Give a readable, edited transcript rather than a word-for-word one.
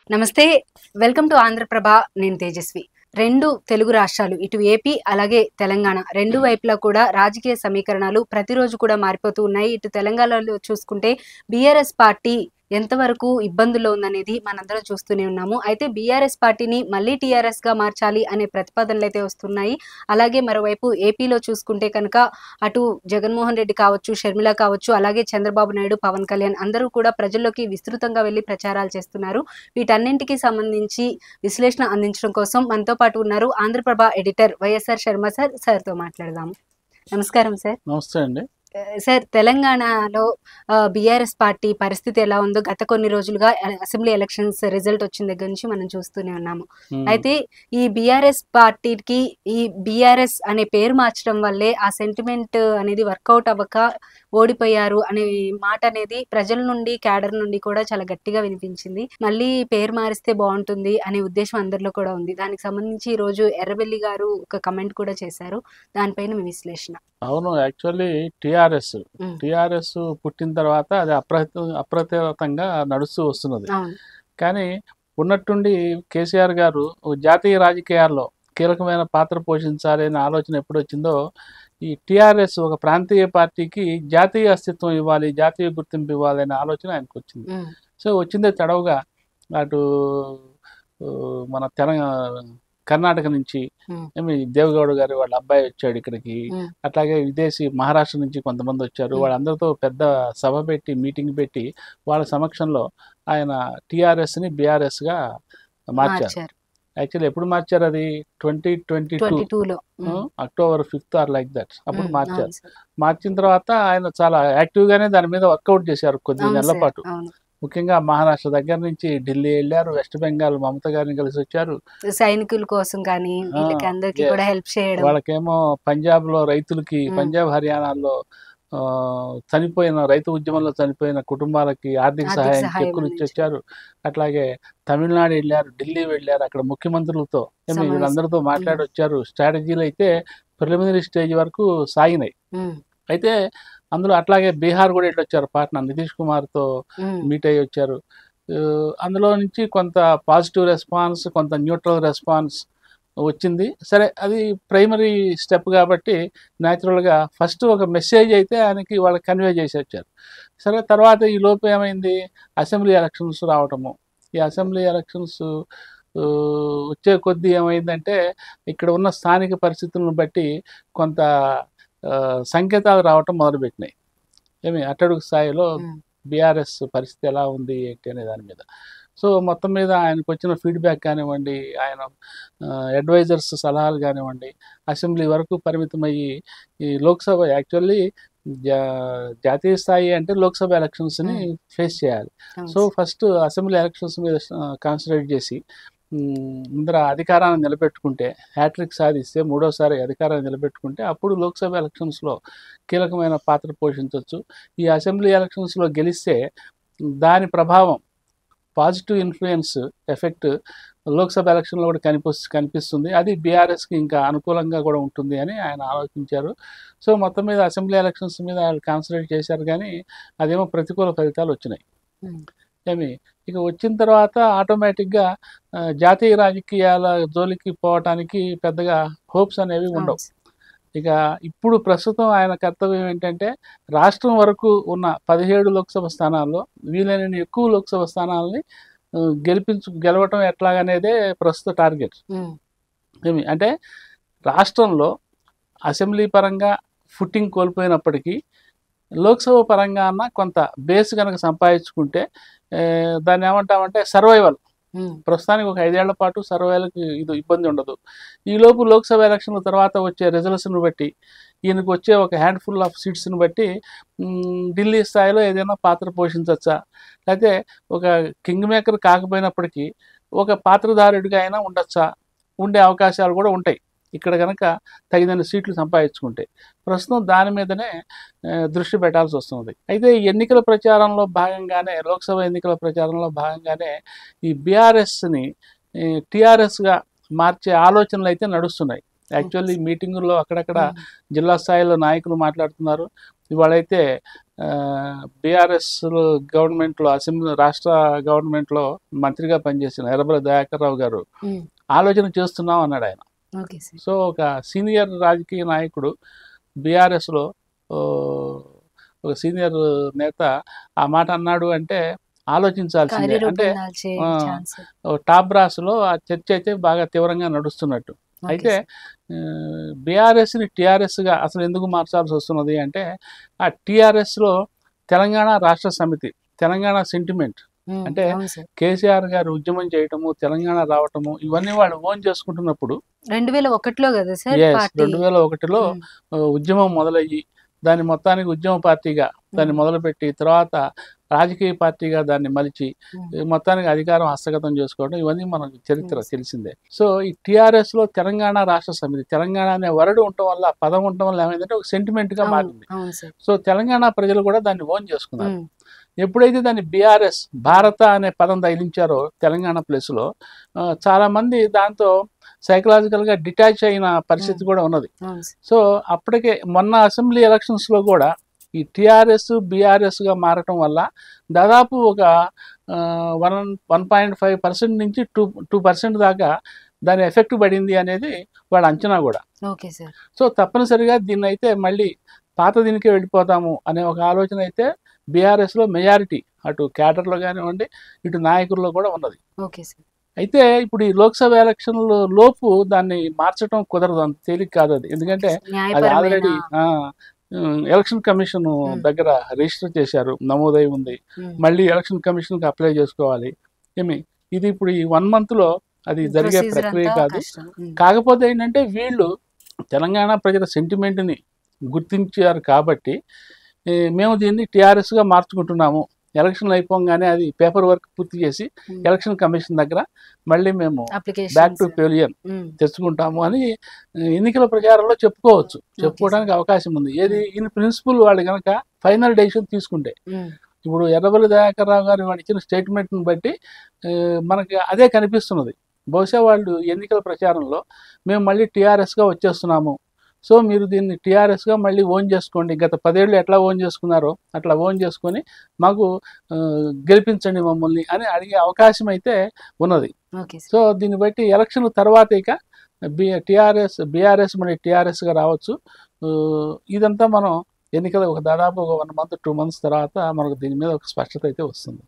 నమస్తే. Welcome to Andhra Prabha. నేను తేజస్వి. రెండు తెలుగు రాష్ట్రాలు ఇటు ఏపీ అలాగే తెలంగాణ రెండు వైపులా కూడా రాజకీయ సమీకరణాలు ప్రతిరోజు కూడా మారిపోతూ ఉన్నాయి. ఇటు తెలంగాణలో చూసుకుంటే బీఆర్ఎస్ పార్టీ ఎంతవరకు ఇబ్బందుల్లో ఉందనేది మనందరం చూస్తూనే ఉన్నాము. అయితే బీఆర్ఎస్ పార్టీని మళ్ళీ టీఆర్ఎస్గా మార్చాలి అనే ప్రతిపాదనలు అయితే వస్తున్నాయి. అలాగే మరోవైపు ఏపీలో చూసుకుంటే కనుక అటు జగన్మోహన్ రెడ్డి కావచ్చు, షర్మిల కావచ్చు, అలాగే చంద్రబాబు నాయుడు, పవన్ కళ్యాణ్ అందరూ కూడా ప్రజల్లోకి విస్తృతంగా వెళ్ళి ప్రచారాలు చేస్తున్నారు. వీటన్నింటికి సంబంధించి విశ్లేషణ అందించడం కోసం మనతో పాటు ఉన్నారు ఆంధ్రప్రభ ఎడిటర్ వైఎస్ఆర్ శర్మ సార్. సార్తో మాట్లాడదాము. నమస్కారం సార్. నమస్తే అండి. సార్, తెలంగాణలో బీఆర్ఎస్ పార్టీ పరిస్థితి ఎలా ఉందో గత కొన్ని రోజులుగా అసెంబ్లీ ఎలక్షన్స్ రిజల్ట్ వచ్చిన దగ్గర నుంచి మనం చూస్తూనే ఉన్నాము. అయితే ఈ బీఆర్ఎస్ పార్టీకి ఈ బీఆర్ఎస్ అనే పేరు మార్చడం వల్లే ఆ సెంటిమెంట్ అనేది వర్కౌట్ అవ్వక ఓడిపోయారు అనే మాట అనేది ప్రజల నుండి, క్యాడర్ నుండి కూడా చాలా గట్టిగా వినిపించింది. మళ్ళీ పేరు మారిస్తే బాగుంటుంది అనే ఉద్దేశం అందరిలో కూడా ఉంది. దానికి సంబంధించి ఈ రోజు ఎర్రబెల్లి గారు ఒక కమెంట్ కూడా చేశారు. దానిపైన మీ విశ్లేషణ. అవును, యాక్చువల్లీ టిఆర్ఎస్ పుట్టిన తర్వాత అది అప్రతిహతంగా నడుస్తూ వస్తున్నది. కానీ ఉన్నట్టుండి కేసీఆర్ గారు జాతీయ రాజకీయాల్లో కీలకమైన పాత్ర పోషించాలి అనే ఆలోచన ఎప్పుడు వచ్చిందో, ఈ టిఆర్ఎస్ ఒక ప్రాంతీయ పార్టీకి జాతీయ అస్తిత్వం ఇవ్వాలి, జాతీయ గుర్తింపు ఇవ్వాలి అనే ఆలోచన ఆయనకు వచ్చింది. సో వచ్చిందే తడవుగా అటు మన కర్ణాటక నుంచి దేవగౌడ గారు వాళ్ళ అబ్బాయి వచ్చాడు ఇక్కడికి. అట్లాగే విదేశీ మహారాష్ట్ర నుంచి కొంతమంది వచ్చారు. వాళ్ళందరితో పెద్ద సభ పెట్టి, మీటింగ్ పెట్టి వాళ్ళ సమక్షంలో ఆయన టిఆర్ఎస్ని బీఆర్ఎస్గా మార్చారు. యాక్చువల్లీ ఎప్పుడు మార్చారు? అది 2022 October 5th are like that అప్పుడు మార్చారు. మార్చిన తర్వాత ఆయన చాలా యాక్టివ్గానే దాని మీద వర్కౌట్ చేశారు కొద్ది నెలల పాటు. ముఖ్యంగా మహారాష్ట్ర దగ్గర నుంచి ఢిల్లీ వెళ్ళారు, వెస్ట్ బెంగాల్ మమత గారిని కలిసి వచ్చారు. సైనికుల కోసం కానీ అందరికీ కూడా హెల్ప్ చేయడం. వాళ్ళకేమో పంజాబ్ లో రైతులకి, పంజాబ్ హర్యానాలో చనిపోయిన రైతు ఉద్యమంలో చనిపోయిన కుటుంబాలకి ఆర్థిక సహాయం చెక్కులు ఇచ్చొచ్చారు. అట్లాగే తమిళనాడు వెళ్ళారు, ఢిల్లీ వెళ్ళారు, అక్కడ ముఖ్యమంత్రులతో వీళ్ళందరితో మాట్లాడి వచ్చారు. స్ట్రాటజీలు అయితే ప్రిలిమినరీ స్టేజ్ వరకు సాగినాయి. అయితే అందులో అట్లాగే బీహార్ కూడా వచ్చారు, పాట్నా నితీష్ కుమార్తో మీట్ అయ్యి వచ్చారు. అందులో నుంచి కొంత పాజిటివ్ రెస్పాన్స్, కొంత న్యూట్రల్ రెస్పాన్స్ వచ్చింది. సరే, అది ప్రైమరీ స్టెప్ కాబట్టి న్యాచురల్గా ఫస్ట్ ఒక మెసేజ్ అయితే ఆయనకి వాళ్ళకి కన్వే చేసి వచ్చారు. సరే, తర్వాత ఈ లోపు ఏమైంది, అసెంబ్లీ ఎలక్షన్స్ రావటము. ఈ అసెంబ్లీ ఎలక్షన్స్ వచ్చే కొద్దీ ఏమైందంటే ఇక్కడ ఉన్న స్థానిక పరిస్థితులను బట్టి కొంత సంకేతాలు రావటం మొదలుపెట్టినాయి. అట్టడుగు స్థాయిలో బీఆర్ఎస్ పరిస్థితి ఎలా ఉంది ఏంటి అనే దాని మీద. సో మొత్తం మీద ఆయనకు వచ్చిన ఫీడ్బ్యాక్ కానివ్వండి, ఆయన అడ్వైజర్స్ సలహాలు కానివ్వండి, అసెంబ్లీ వరకు పరిమితమయ్యి ఈ లోక్సభ యాక్చువల్లీ జాతీయ స్థాయి అంటే లోక్సభ ఎలక్షన్స్ని ఫేస్ చేయాలి. సో ఫస్ట్ అసెంబ్లీ ఎలక్షన్స్ మీద కాన్సన్ట్రేట్ చేసి ముందర అధికారాన్ని నిలబెట్టుకుంటే, హ్యాట్రిక్ సాధిస్తే, మూడోసారి అధికారాన్ని నిలబెట్టుకుంటే అప్పుడు లోక్సభ ఎలక్షన్స్లో కీలకమైన పాత్ర పోషించవచ్చు. ఈ అసెంబ్లీ ఎలక్షన్స్లో గెలిస్తే దాని ప్రభావం, పాజిటివ్ ఇన్ఫ్లుయెన్స్ ఎఫెక్ట్ లోక్సభ ఎలక్షన్లో కూడా కనిపిస్తుంది. అది బీఆర్ఎస్కి ఇంకా అనుకూలంగా కూడా ఉంటుంది అని ఆయన ఆలోచించారు. సో మొత్తం మీద అసెంబ్లీ ఎలక్షన్స్ మీద వాళ్ళు కాన్సన్ట్రేట్ చేశారు, కానీ అదేమో ప్రతికూల ఫలితాలు వచ్చినాయి. ఇక వచ్చిన తర్వాత ఆటోమేటిక్గా జాతీయ రాజకీయాల జోలికి పోవటానికి పెద్దగా హోప్స్ అనేవి ఉండవు. ఇక ఇప్పుడు ప్రస్తుతం ఆయన కర్తవ్యం ఏంటంటే రాష్ట్రం వరకు ఉన్న 17 లోక్సభ స్థానాల్లో వీలైన ఎక్కువ లోక్సభ స్థానాలని గెలవటం ఎట్లాగనేదే ప్రస్తుత టార్గెట్. అంటే రాష్ట్రంలో అసెంబ్లీ పరంగా ఫుట్టింగ్ కోల్పోయినప్పటికీ లోక్సభ పరంగా అన్న కొంత బేస్ కనుక సంపాదించుకుంటే దాన్ని ఏమంటామంటే సర్వైవల్. ప్రస్తుతానికి ఒక 5 ఏళ్ల పాటు సర్వైవల్కి ఇది ఇబ్బంది ఉండదు. ఈలోపు లోక్సభ ఎలక్షన్ల తర్వాత వచ్చే రిజల్ట్స్ని బట్టి, ఈయనకు వచ్చే ఒక హ్యాండ్ఫుల్ ఆఫ్ సీట్స్ని బట్టి ఢిల్లీ స్థాయిలో ఏదైనా పాత్ర పోషించవచ్చా, లేకపోతే ఒక కింగ్ మేకర్ కాకపోయినప్పటికీ ఒక పాత్రధారుడిగా అయినా ఉండొచ్చా, ఉండే అవకాశాలు కూడా ఉంటాయి ఇక్కడ కనుక తగిన సీట్లు సంపాదించుకుంటే. ప్రస్తుతం దాని మీదనే దృష్టి పెట్టాల్సి వస్తుంది. అయితే ఈ ఎన్నికల ప్రచారంలో భాగంగానే, లోక్సభ ఎన్నికల ప్రచారంలో భాగంగానే ఈ బీఆర్ఎస్ని టీఆర్ఎస్గా మార్చే ఆలోచనలు అయితే నడుస్తున్నాయి. యాక్చువల్లీ మీటింగుల్లో అక్కడక్కడ జిల్లా స్థాయిలో నాయకులు మాట్లాడుతున్నారు. ఇవాళైతే బీఆర్ఎస్ గవర్నమెంట్లో అసెంబ్లీ రాష్ట్ర గవర్నమెంట్లో మంత్రిగా పనిచేసిన ఎర్రబెల్లి దయాకర్ రావు గారు ఆలోచన చేస్తున్నాం అన్నాడు ఆయన. సో ఒక సీనియర్ రాజకీయ నాయకుడు బీఆర్ఎస్లో ఒక సీనియర్ నేత ఆ మాట అన్నాడు అంటే ఆలోచించాల్సిందే. అంటే టాప్ బ్రాస్లో ఆ చర్చ అయితే బాగా తీవ్రంగా నడుస్తున్నట్టు. అయితే బీఆర్ఎస్ని టీఆర్ఎస్గా అసలు ఎందుకు మార్చాల్సి వస్తున్నది అంటే ఆ టీఆర్ఎస్లో తెలంగాణ రాష్ట్ర సమితి, తెలంగాణ సెంటిమెంట్, అంటే కేసీఆర్ గారు ఉద్యమం చేయటము, తెలంగాణ రావటము, ఇవన్నీ వాళ్ళు ఓన్ చేసుకుంటున్నప్పుడు 2001లో కదా సార్, 2001లో ఉద్యమం మొదలయ్యి దాన్ని మొత్తానికి ఉద్యమ పార్టీగా దాన్ని మొదలుపెట్టి తర్వాత రాజకీయ పార్టీగా దాన్ని మలిచి మొత్తానికి అధికారం హస్తగతం చేసుకోవడం, ఇవన్నీ మనకు చరిత్ర తెలిసిందే. సో ఈ టీఆర్ఎస్లో తెలంగాణ రాష్ట్ర సమితి, తెలంగాణ అనే వర్డ్ ఉండటం వల్ల, పదం ఉండటం వల్ల ఏమైందంటే ఒక సెంటిమెంట్గా మారింది. సో తెలంగాణ ప్రజలు కూడా దాన్ని ఓన్ చేసుకున్నారు. ఎప్పుడైతే దాన్ని బీఆర్ఎస్, భారత అనే పదం తగిలించారో తెలంగాణ ప్లేస్లో, చాలామంది దాంతో సైకలాజికల్గా డిటాచ్ అయిన పరిస్థితి కూడా ఉన్నది. సో అప్పటికే మొన్న అసెంబ్లీ ఎలక్షన్స్లో కూడా ఈ టీఆర్ఎస్ బీఆర్ఎస్గా మారటం వల్ల దాదాపు ఒక 1.5% నుంచి 2% దాకా దాని ఎఫెక్ట్ పడింది అనేది వాళ్ళ అంచనా కూడా. సో తప్పనిసరిగా దీన్ని అయితే మళ్ళీ పాత దీనికే వెళ్ళిపోతాము అనే ఒక ఆలోచన అయితే బీఆర్ఎస్లో మెజారిటీ అటు క్యాడర్లో కానివ్వండి ఇటు నాయకుల్లో కూడా ఉన్నది. అయితే ఇప్పుడు ఈ లోక్సభ ఎలక్షన్ల లోపు దాన్ని మార్చడం కుదరదు, అంత తేలిక కాదు అది. ఎందుకంటే అది ఆల్రెడీ ఎలక్షన్ కమిషన్ దగ్గర రిజిస్టర్ చేశారు, నమోదై ఉంది. మళ్ళీ ఎలక్షన్ కమిషన్కి అప్లై చేసుకోవాలి. ఇది ఇప్పుడు ఈ 1 monthలో అది జరిగే ప్రక్రియ కాదు. కాకపోతే ఏంటంటే వీళ్ళు తెలంగాణ ప్రజల సెంటిమెంట్ని గుర్తించారు కాబట్టి మేము దీన్ని టీఆర్ఎస్గా మార్చుకుంటున్నాము, ఎలక్షన్లు అయిపోగానే అది పేపర్ వర్క్ పూర్తి చేసి ఎలక్షన్ కమిషన్ దగ్గర మళ్ళీ మేము బ్యాక్ టు పెవిలియన్ తెచ్చుకుంటాము అని ఎన్నికల ప్రచారంలో చెప్పుకోవడానికి అవకాశం ఉంది. ఏది ఇన్ ప్రిన్సిపల్ వాళ్ళు కనుక ఫైనల్ డెసిషన్ తీసుకుంటే, ఇప్పుడు ఎర్రబెల్లి దయాకర్ రావు గారు వాళ్ళు ఇచ్చిన స్టేట్మెంట్ని బట్టి మనకి అదే కనిపిస్తున్నది. బహుశా వాళ్ళు ఎన్నికల ప్రచారంలో మేము మళ్ళీ టీఆర్ఎస్గా వచ్చేస్తున్నాము, సో మీరు దీన్ని టీఆర్ఎస్గా మళ్ళీ ఓన్ చేసుకోండి, గత 10 ఏళ్ళు ఎట్లా ఓన్ చేసుకున్నారో అట్లా ఓన్ చేసుకొని మాకు గెలిపించండి మమ్మల్ని అని అడిగే అవకాశం అయితే ఉన్నది. సో దీన్ని బట్టి ఎలక్షన్ తర్వాత ఇక బీఆర్ఎస్ మళ్ళీ టీఆర్ఎస్గా రావచ్చు. ఇదంతా మనం ఎన్నికల దాదాపు 1 month 2 months తర్వాత మనకు దీని మీద ఒక స్పష్టత అయితే వస్తుంది.